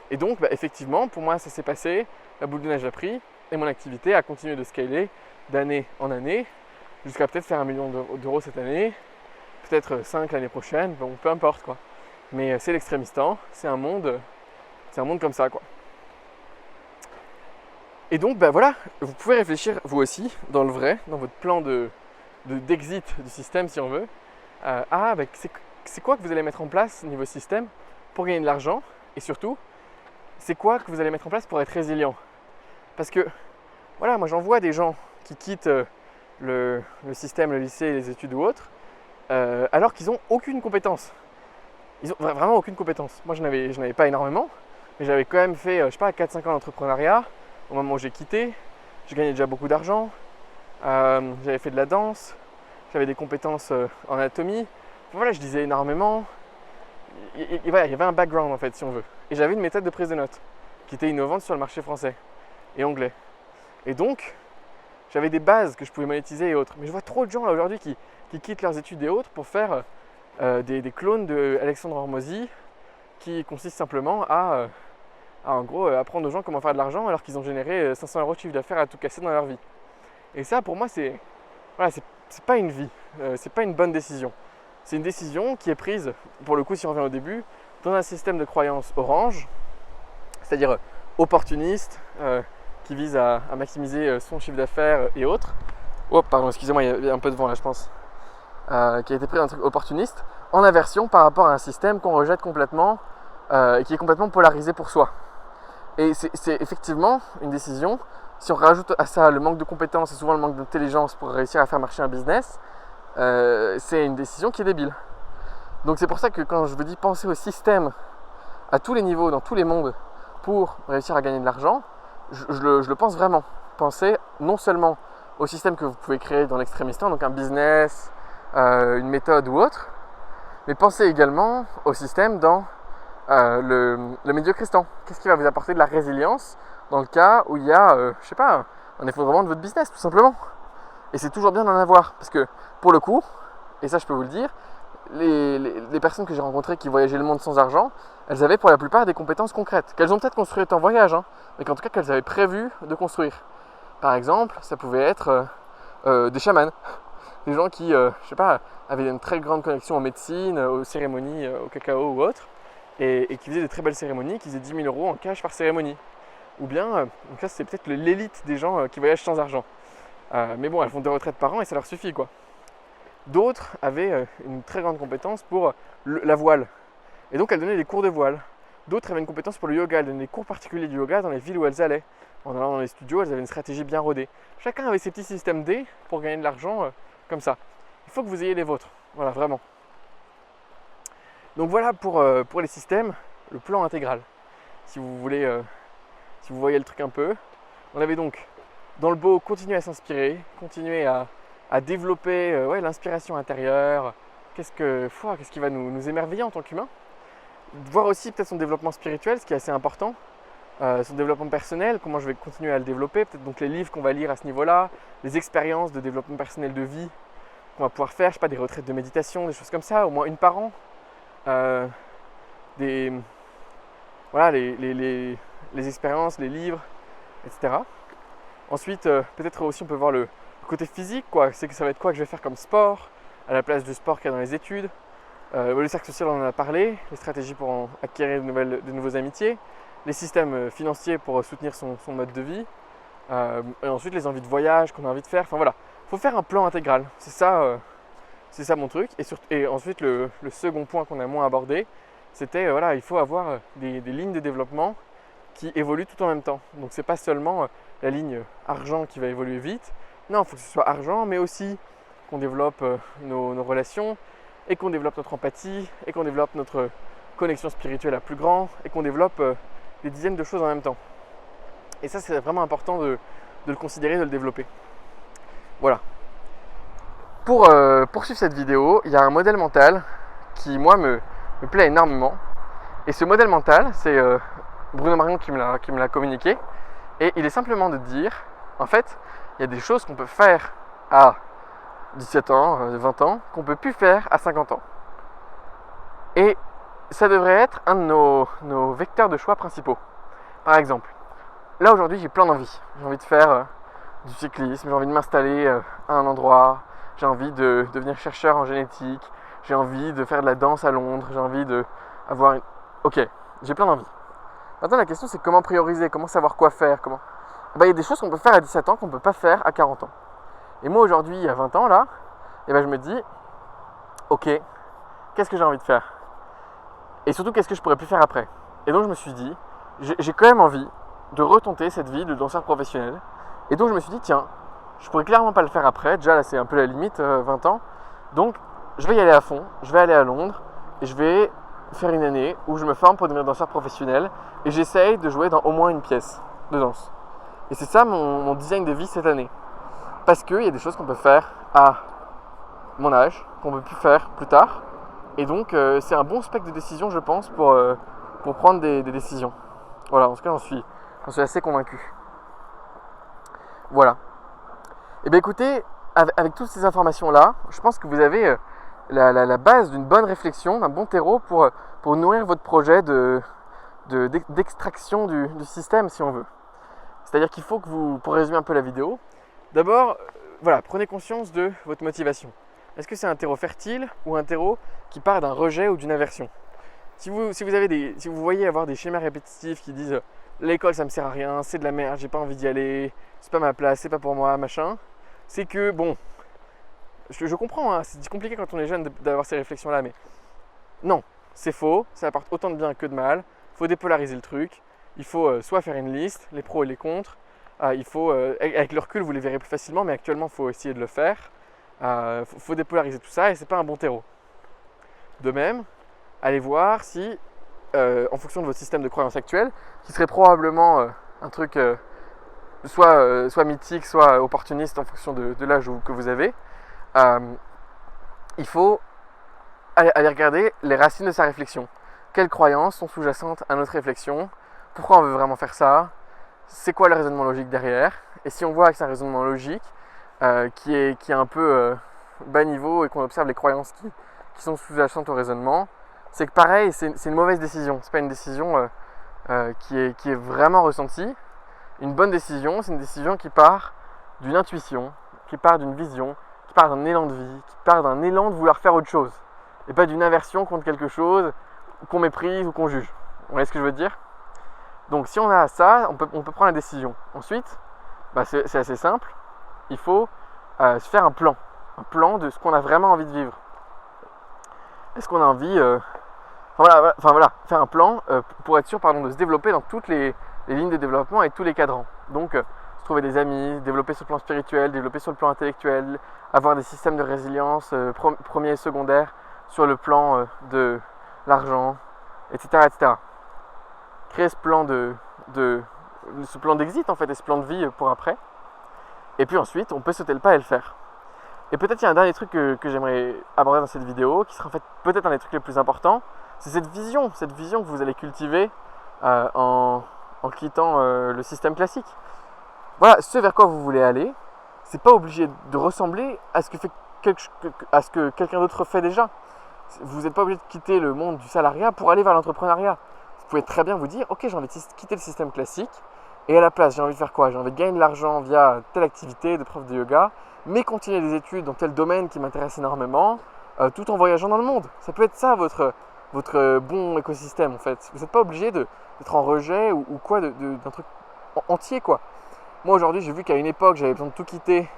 Et donc, effectivement, pour moi, ça s'est passé. La boule de neige a pris et mon activité a continué de scaler d'année en année jusqu'à peut-être faire 1 million d'euros cette année, peut-être 5 l'année prochaine, bon, peu importe quoi. Mais c'est l'extrémistan, c'est un monde comme ça quoi. Et donc, voilà, vous pouvez réfléchir vous aussi, dans le vrai, dans votre plan d'exit du système si on veut, c'est quoi que vous allez mettre en place niveau système pour gagner de l'argent et surtout, c'est quoi que vous allez mettre en place pour être résilient. Parce que, voilà, moi j'en vois des gens qui quittent le système, le lycée, les études ou autres, alors qu'ils n'ont aucune compétence. Ils n'ont vraiment aucune compétence. Moi je n'avais pas énormément, mais j'avais quand même fait, 4-5 ans d'entrepreneuriat. Au moment où j'ai quitté, je gagnais déjà beaucoup d'argent, j'avais fait de la danse, j'avais des compétences en anatomie. Voilà, je lisais énormément. Il y avait un background en fait, si on veut. Et j'avais une méthode de prise de notes qui était innovante sur le marché français et anglais. Et donc, j'avais des bases que je pouvais monétiser et autres. Mais je vois trop de gens là aujourd'hui qui quittent leurs études et autres pour faire des clones de Alexandre Hormozy qui consistent simplement à en gros apprendre aux gens comment faire de l'argent alors qu'ils ont généré 500 € de chiffre d'affaires à tout casser dans leur vie. Et ça, pour moi, c'est pas une vie, c'est pas une bonne décision. C'est une décision qui est prise, pour le coup, si on revient au début, dans un système de croyance orange, c'est-à-dire opportuniste, qui vise à maximiser son chiffre d'affaires et autres. Oh, pardon, excusez-moi, il y a un peu de vent là, je pense. Qui a été pris dans un truc opportuniste, en aversion par rapport à un système qu'on rejette complètement et qui est complètement polarisé pour soi. Et c'est effectivement une décision. Si on rajoute à ça le manque de compétences et souvent le manque d'intelligence pour réussir à faire marcher un business, c'est une décision qui est débile. Donc c'est pour ça que quand je vous dis penser au système à tous les niveaux, dans tous les mondes, pour réussir à gagner de l'argent, je le pense vraiment. Pensez non seulement au système que vous pouvez créer dans l'extrémistan, donc un business, une méthode ou autre, mais pensez également au système dans le médiocristan. Qu'est-ce qui va vous apporter de la résilience dans le cas où il y a, un effondrement de votre business, tout simplement. Et c'est toujours bien d'en avoir, parce que pour le coup, et ça je peux vous le dire, les personnes que j'ai rencontrées qui voyageaient le monde sans argent, elles avaient pour la plupart des compétences concrètes, qu'elles ont peut-être construites en voyage, mais qu'en tout cas qu'elles avaient prévu de construire. Par exemple, ça pouvait être des chamans, des gens qui, avaient une très grande connexion en médecine, aux cérémonies, au cacao ou autre, et qui faisaient des très belles cérémonies, qui faisaient 10 000 € en cash par cérémonie. Ou bien, donc ça c'est peut-être l'élite des gens qui voyagent sans argent. Mais bon, elles font 2 retraites par an et ça leur suffit quoi. D'autres avaient une très grande compétence pour la voile. Et donc elles donnaient des cours de voile. D'autres avaient une compétence pour le yoga. Elles donnaient des cours particuliers du yoga dans les villes où elles allaient. En allant dans les studios, elles avaient une stratégie bien rodée. Chacun avait ses petits systèmes D pour gagner de l'argent comme ça. Il faut que vous ayez les vôtres. Voilà, vraiment. Donc voilà pour les systèmes, le plan intégral. Si vous voulez, si vous voyez le truc un peu. On avait donc, dans le beau, continuer à s'inspirer, continuer à développer l'inspiration intérieure. Qu'est-ce qui va nous émerveiller en tant qu'humain. Voir aussi peut-être son développement spirituel, ce qui est assez important. Son développement personnel, comment je vais continuer à le développer. Peut-être donc les livres qu'on va lire à ce niveau-là, les expériences de développement personnel de vie qu'on va pouvoir faire, des retraites de méditation, des choses comme ça, au moins une par an. Les expériences, les livres, etc. Ensuite, peut-être aussi on peut voir le côté physique, c'est que ça va être quoi que je vais faire comme sport, à la place du sport qu'il y a dans les études. Le cercle social, on en a parlé, les stratégies pour acquérir de nouveaux amitiés, les systèmes financiers pour soutenir son mode de vie, et ensuite les envies de voyage qu'on a envie de faire. Enfin voilà, il faut faire un plan intégral, c'est ça mon truc. Et ensuite le second point qu'on a moins abordé, c'était il faut avoir des lignes de développement qui évoluent tout en même temps. Donc c'est pas seulement la ligne argent qui va évoluer vite, non, il faut que ce soit argent, mais aussi qu'on développe nos relations, et qu'on développe notre empathie, et qu'on développe notre connexion spirituelle à plus grand, et qu'on développe des dizaines de choses en même temps. Et ça, c'est vraiment important de le considérer, de le développer. Voilà. Pour poursuivre cette vidéo, il y a un modèle mental qui, moi, me plaît énormément. Et ce modèle mental, c'est Bruno Marion qui me l'a communiqué. Et il est simplement de dire, en fait, il y a des choses qu'on peut faire à 17 ans, 20 ans, qu'on ne peut plus faire à 50 ans. Et ça devrait être un de nos vecteurs de choix principaux. Par exemple, là aujourd'hui j'ai plein d'envies. J'ai envie de faire du cyclisme, j'ai envie de m'installer à un endroit, j'ai envie de devenir chercheur en génétique, j'ai envie de faire de la danse à Londres, j'ai envie de avoir une... Ok, j'ai plein d'envies. Maintenant la question c'est comment prioriser, comment savoir quoi faire, comment... Il y a des choses qu'on peut faire à 17 ans qu'on ne peut pas faire à 40 ans. Et moi aujourd'hui à 20 ans là, je me dis, ok, qu'est-ce que j'ai envie de faire? Et surtout qu'est-ce que je pourrais plus faire après? Et donc je me suis dit, j'ai quand même envie de retenter cette vie de danseur professionnel. Et donc je me suis dit, tiens, je pourrais clairement pas le faire après. Déjà là c'est un peu la limite, 20 ans. Donc je vais y aller à fond, je vais aller à Londres et je vais faire une année où je me forme pour devenir danseur professionnel et j'essaye de jouer dans au moins une pièce de danse. Et c'est ça mon design de vie cette année. Parce qu'il y a des choses qu'on peut faire à mon âge, qu'on ne peut plus faire plus tard. Et donc c'est un bon spectre de décision je pense pour prendre des décisions. Voilà, en tout cas j'en suis assez convaincu. Voilà. Et bien écoutez, avec toutes ces informations-là, je pense que vous avez la base d'une bonne réflexion, d'un bon terreau pour nourrir votre projet d'extraction du système, si on veut. C'est-à-dire qu'il faut que vous, pour résumer un peu la vidéo, d'abord, voilà, prenez conscience de votre motivation. Est-ce que c'est un terreau fertile ou un terreau qui part d'un rejet ou d'une aversion? Si vous voyez avoir des schémas répétitifs qui disent l'école ça me sert à rien, c'est de la merde, j'ai pas envie d'y aller, c'est pas ma place, c'est pas pour moi, machin, c'est que bon, je comprends, hein, c'est compliqué quand on est jeune d'avoir ces réflexions-là, mais non, c'est faux, ça apporte autant de bien que de mal, il faut dépolariser le truc, il faut soit faire une liste, les pros et les contre, il faut, avec le recul vous les verrez plus facilement, mais actuellement il faut essayer de le faire, faut dépolariser tout ça et c'est pas un bon terreau. De même, allez voir si, en fonction de votre système de croyance actuel, qui serait probablement un truc soit mythique, soit opportuniste en fonction de l'âge que vous avez, il faut aller regarder les racines de sa réflexion. Quelles croyances sont sous-jacentes à notre réflexion? Pourquoi on veut vraiment faire ça? C'est quoi le raisonnement logique derrière? Et si on voit que c'est un raisonnement logique qui est un peu bas niveau et qu'on observe les croyances qui sont sous-jacentes au raisonnement, c'est que pareil, c'est une mauvaise décision. C'est pas une décision qui est vraiment ressentie. Une bonne décision, c'est une décision qui part d'une intuition, qui part d'une vision, qui part d'un élan de vie, qui part d'un élan de vouloir faire autre chose. Et pas d'une aversion contre quelque chose qu'on méprise ou qu'on juge. Vous voyez ce que je veux dire? Donc si on a ça, on peut prendre la décision. Ensuite, c'est assez simple. Il faut se faire un plan de ce qu'on a vraiment envie de vivre. Est-ce qu'on a envie, faire un plan pour être sûr de se développer dans toutes les lignes de développement et tous les cadrans. Donc, se trouver des amis, développer sur le plan spirituel, développer sur le plan intellectuel, avoir des systèmes de résilience premier et secondaire sur le plan de l'argent, etc., etc. Créer ce plan ce plan d'exit en fait et ce plan de vie pour après. Et puis ensuite, on peut sauter le pas et le faire. Et peut-être il y a un dernier truc que j'aimerais aborder dans cette vidéo, qui sera en fait peut-être un des trucs les plus importants, c'est cette vision que vous allez cultiver en quittant le système classique. Voilà, ce vers quoi vous voulez aller, c'est pas obligé de ressembler à ce que quelqu'un d'autre fait déjà. Vous n'êtes pas obligé de quitter le monde du salariat pour aller vers l'entrepreneuriat. Vous pouvez très bien vous dire, ok, j'ai envie de quitter le système classique, et à la place, j'ai envie de faire quoi? J'ai envie de gagner de l'argent via telle activité de prof de yoga, mais continuer des études dans tel domaine qui m'intéresse énormément, tout en voyageant dans le monde. Ça peut être ça votre bon écosystème en fait. Vous n'êtes pas obligé d'être en rejet ou quoi d'un truc entier quoi. Moi aujourd'hui j'ai vu qu'à une époque j'avais besoin de tout quitter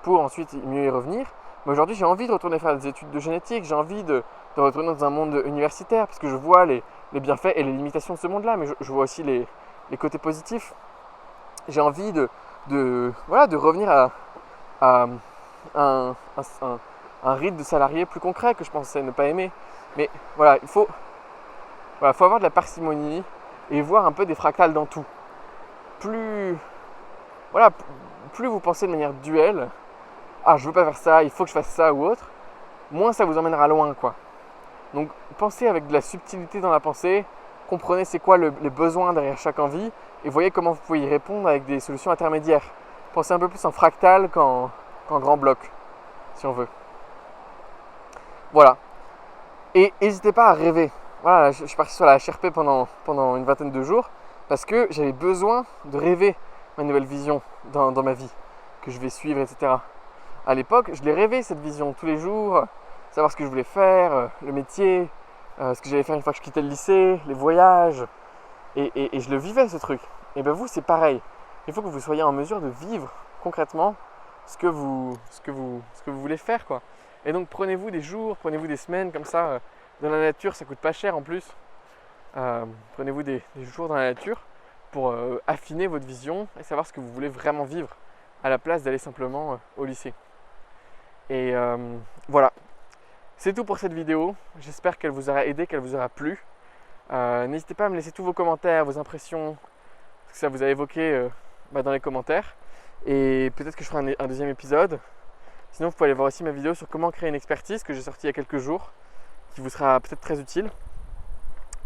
pour ensuite mieux y revenir. Mais aujourd'hui j'ai envie de retourner faire des études de génétique, j'ai envie de retourner dans un monde universitaire parce que je vois les bienfaits et les limitations de ce monde-là, mais je vois aussi les côtés positifs. J'ai envie de revenir à un rythme de salarié plus concret que je pensais ne pas aimer. Mais voilà, il faut avoir de la parcimonie et voir un peu des fractales dans tout. Plus vous pensez de manière duelle, je veux pas faire ça, il faut que je fasse ça ou autre, moins ça vous emmènera loin quoi. Donc pensez avec de la subtilité dans la pensée, comprenez c'est quoi les besoins derrière chaque envie et voyez comment vous pouvez y répondre avec des solutions intermédiaires. Pensez un peu plus en fractal qu'en grand bloc, si on veut. Voilà. Et n'hésitez pas à rêver. voilà, je suis parti sur la HRP pendant une vingtaine de jours parce que j'avais besoin de rêver ma nouvelle vision dans ma vie, que je vais suivre, etc. À l'époque, je l'ai rêvé cette vision tous les jours, savoir ce que je voulais faire, le métier, ce que j'allais faire une fois que je quittais le lycée, les voyages, et je le vivais ce truc. Et bien vous, c'est pareil. Il faut que vous soyez en mesure de vivre concrètement ce que vous voulez faire, quoi. Et donc prenez-vous des jours, prenez-vous des semaines comme ça dans la nature, ça coûte pas cher en plus. Prenez-vous des jours dans la nature pour affiner votre vision et savoir ce que vous voulez vraiment vivre à la place d'aller simplement au lycée. Et voilà, c'est tout pour cette vidéo. J'espère qu'elle vous aura aidé, qu'elle vous aura plu. N'hésitez pas à me laisser tous vos commentaires, vos impressions, ce que ça vous a évoqué dans les commentaires. Et peut-être que je ferai un deuxième épisode. Sinon, vous pouvez aller voir aussi ma vidéo sur comment créer une expertise que j'ai sortie il y a quelques jours, qui vous sera peut-être très utile.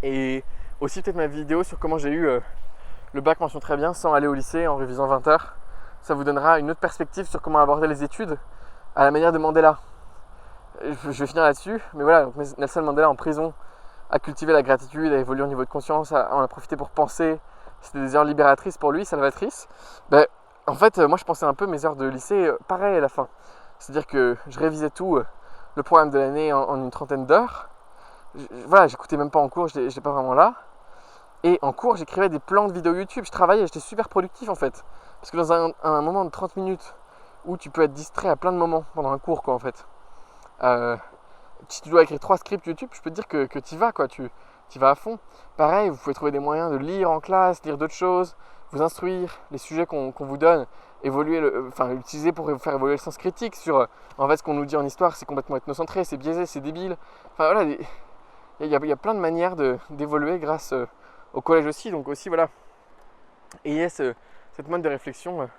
Et aussi peut-être ma vidéo sur comment j'ai eu le bac mention très bien sans aller au lycée en révisant 20 heures. Ça vous donnera une autre perspective sur comment aborder les études à la manière de Mandela. Je vais finir là-dessus, mais voilà, donc Nelson Mandela en prison a cultivé la gratitude, a évolué au niveau de conscience, en a profité pour penser. C'était des heures libératrices pour lui, salvatrices. En fait, moi je pensais un peu mes heures de lycée pareil à la fin. C'est-à-dire que je révisais tout le programme de l'année en une trentaine d'heures. Voilà, j'écoutais même pas en cours, je n'étais pas vraiment là. Et en cours, j'écrivais des plans de vidéos YouTube, je travaillais, j'étais super productif en fait. Parce que dans un moment de 30 minutes où tu peux être distrait à plein de moments pendant un cours, quoi, en fait. Si tu dois écrire 3 scripts YouTube, je peux te dire que tu y vas, quoi, tu vas à fond. Pareil, vous pouvez trouver des moyens de lire en classe, lire d'autres choses, vous instruire, les sujets qu'on vous donne, utiliser pour faire évoluer le sens critique sur en fait ce qu'on nous dit en histoire, c'est complètement ethnocentré, c'est biaisé, c'est débile. Enfin voilà, il y a plein de manières d'évoluer grâce au collège aussi. Donc aussi voilà, ayez cette mode de réflexion,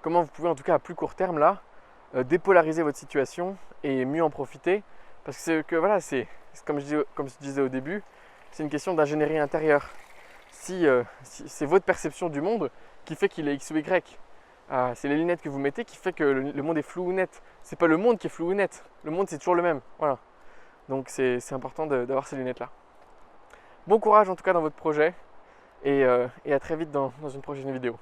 comment vous pouvez en tout cas à plus court terme là dépolariser votre situation et mieux en profiter. Parce que voilà, c'est comme je disais au début, c'est une question d'ingénierie intérieure. Si c'est votre perception du monde qui fait qu'il est X ou Y, c'est les lunettes que vous mettez qui fait que le monde est flou ou net. C'est pas le monde qui est flou ou net, le monde c'est toujours le même. Voilà. Donc c'est important d'avoir ces lunettes là. Bon courage en tout cas dans votre projet et à très vite dans une prochaine vidéo.